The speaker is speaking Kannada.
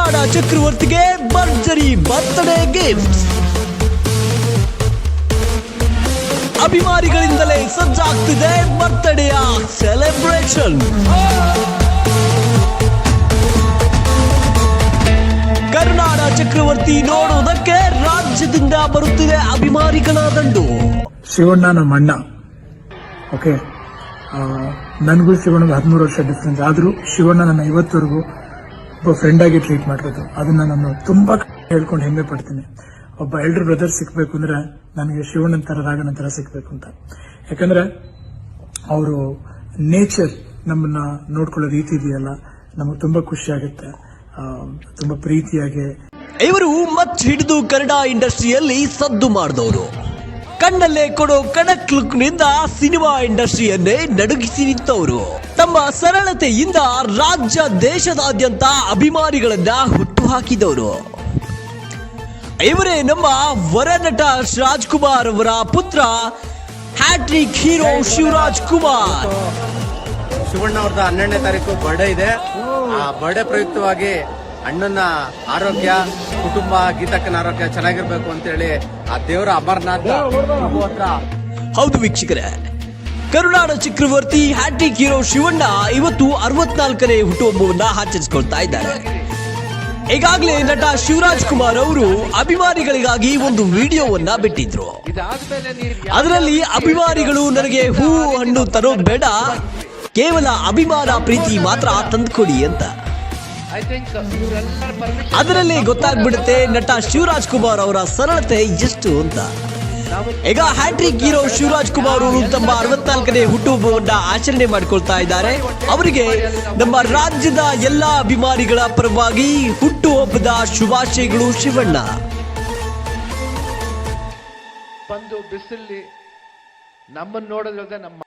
ಕರುನಾಡ ಚಕ್ರವರ್ತಿಗೆ ಭರ್ಜರಿ ಬರ್ತ್ಡೇ ಗಿಫ್ಟ್. ಅಭಿಮಾನಿಗಳಿಂದಲೇ ಸಜ್ಜಾಗ್ತಿದೆ ಬರ್ತ್ಡೇಯ ಸೆಲೆಬ್ರೇಷನ್. ಕರುನಾಡ ಚಕ್ರವರ್ತಿ ನೋಡುವುದಕ್ಕೆ ರಾಜ್ಯದಿಂದ ಬರುತ್ತಿದೆ ಅಭಿಮಾನಿಗಳ ದಂಡು. ಶಿವಣ್ಣ ನಮ್ಮ ಅಣ್ಣ. ಓಕೆ, ನನಗೂ ಶಿವಣ್ಣಗೆ 13 ವರ್ಷ ಡಿಫ್ರೆನ್ಸ್. ಆದರೂ ಶಿವಣ್ಣ ನನ್ನ ಇವತ್ತವರೆಗೂ ಒಬ್ಬ ಫ್ರೆಂಡ್ ಆಗಿ ಟ್ರೀಟ್ ಮಾಡಿರೋದು. ಅದನ್ನ ನಾನು ತುಂಬಾ ಹೇಳ್ಕೊಂಡು ಹೆಮ್ಮೆ ಪಡ್ತೀನಿ. ಒಬ್ಬ ಎಲ್ಡರ್ ಬ್ರದರ್ ಸಿಕ್ಬೇಕು ಅಂದ್ರೆ ನನಗೆ ಶಿವಣ್ಣನ ತರ ರಾಘಣ್ಣನ ತರ ಸಿಕ್ಬೇಕು ಅಂತ. ಯಾಕಂದ್ರೆ ಅವರು ನೇಚರ್ ನಮ್ಮನ್ನ ನೋಡ್ಕೊಳ್ಳೋ ರೀತಿ ಇದೆಯಲ್ಲ, ನಮಗೆ ತುಂಬಾ ಖುಷಿ ಆಗುತ್ತೆ. ತುಂಬಾ ಪ್ರೀತಿಯಾಗಿ ಇವರು ಮಚ್ ಹಿಡಿದು ಕನ್ನಡ ಇಂಡಸ್ಟ್ರಿಯಲ್ಲಿ ಸದ್ದು ಮಾಡಿದವರು. ಕಣ್ಣಲ್ಲೇ ಕೊಡೋ ಕಡಕ್ ಲುಕ್ ನಿಂದ ಸಿನಿಮಾ ಇಂಡಸ್ಟ್ರಿಯನ್ನೇ ನಡುಗಿಸಿ ನಿಂತವರು. ತಮ್ಮ ಸರಳತೆಯಿಂದ ರಾಜ್ಯ ದೇಶದಾದ್ಯಂತ ಅಭಿಮಾನಿಗಳನ್ನ ಹುಟ್ಟು ಹಾಕಿದವರು. ಇವರೇ ನಮ್ಮ ವರನಟ ರಾಜ್ಕುಮಾರ್ ಅವರ ಪುತ್ರ, ಹ್ಯಾಟ್ರಿಕ್ ಹೀರೋ ಶಿವರಾಜ್ ಕುಮಾರ್. ಶಿವಣ್ಣ ಅವ್ರದ್ದು 12ನೇ ತಾರೀಕು ಬರ್ಡೇ ಇದೆ. ಆ ಬರ್ಡೇ ಪ್ರಯುಕ್ತವಾಗಿ ಅಣ್ಣನ ಆರೋಗ್ಯ, ಕುಟುಂಬ, ಗೀತಕ್ಕನ ಆರೋಗ್ಯ ಚೆನ್ನಾಗಿರ್ಬೇಕು ಅಂತೇಳಿ ಆ ದೇವರ ಅಮರನಾಥ ಹತ್ರ. ಹೌದು ವೀಕ್ಷಕರೇ, ಕರುನಾಡ ಚಕ್ರವರ್ತಿ ಹ್ಯಾಟ್ರಿಕ್ ಹೀರೋ ಶಿವಣ್ಣ ಇವತ್ತು 64ನೇ ಹುಟ್ಟುಹಬ್ಬವನ್ನ ಆಚರಿಸಿಕೊಳ್ತಾ ಇದ್ದಾರೆ. ಈಗಾಗಲೇ ನಟ ಶಿವರಾಜ್ ಕುಮಾರ್ ಅವರು ಅಭಿಮಾನಿಗಳಿಗಾಗಿ ಒಂದು ವಿಡಿಯೋವನ್ನ ಬಿಟ್ಟಿದ್ರು. ಅದರಲ್ಲಿ ಅಭಿಮಾನಿಗಳು ನನಗೆ ಹೂ ಹಣ್ಣು ತರೋದು ಬೇಡ, ಕೇವಲ ಅಭಿಮಾನ ಪ್ರೀತಿ ಮಾತ್ರ ತಂದುಕೊಡಿ ಅಂತ. ಅದರಲ್ಲಿ ಗೊತ್ತಾಗ್ಬಿಡುತ್ತೆ ನಟ ಶಿವರಾಜ್ ಕುಮಾರ್ ಅವರ ಸರಳತೆ ಎಷ್ಟು ಅಂತ. ಈಗ ಹ್ಯಾಟ್ರಿಕ್ ಹೀರೋ ಶಿವರಾಜ್ ಕುಮಾರ್ ಅವರು ತಮ್ಮ 64ನೇ ಹುಟ್ಟುಹಬ್ಬವನ್ನ ಆಚರಣೆ ಮಾಡಿಕೊಳ್ತಾ ಇದ್ದಾರೆ. ಅವರಿಗೆ ನಮ್ಮ ರಾಜ್ಯದ ಎಲ್ಲಾ ಅಭಿಮಾನಿಗಳ ಪರವಾಗಿ ಹುಟ್ಟುಹಬ್ಬದ ಶುಭಾಶಯಗಳು. ಶಿವಣ್ಣ ಬಂದು ಬಿಸಿಲಿ ನಮ್ಮನ್ನು ನೋಡೋದ್ರಲ್ಲದೆ ನಮ್ಮ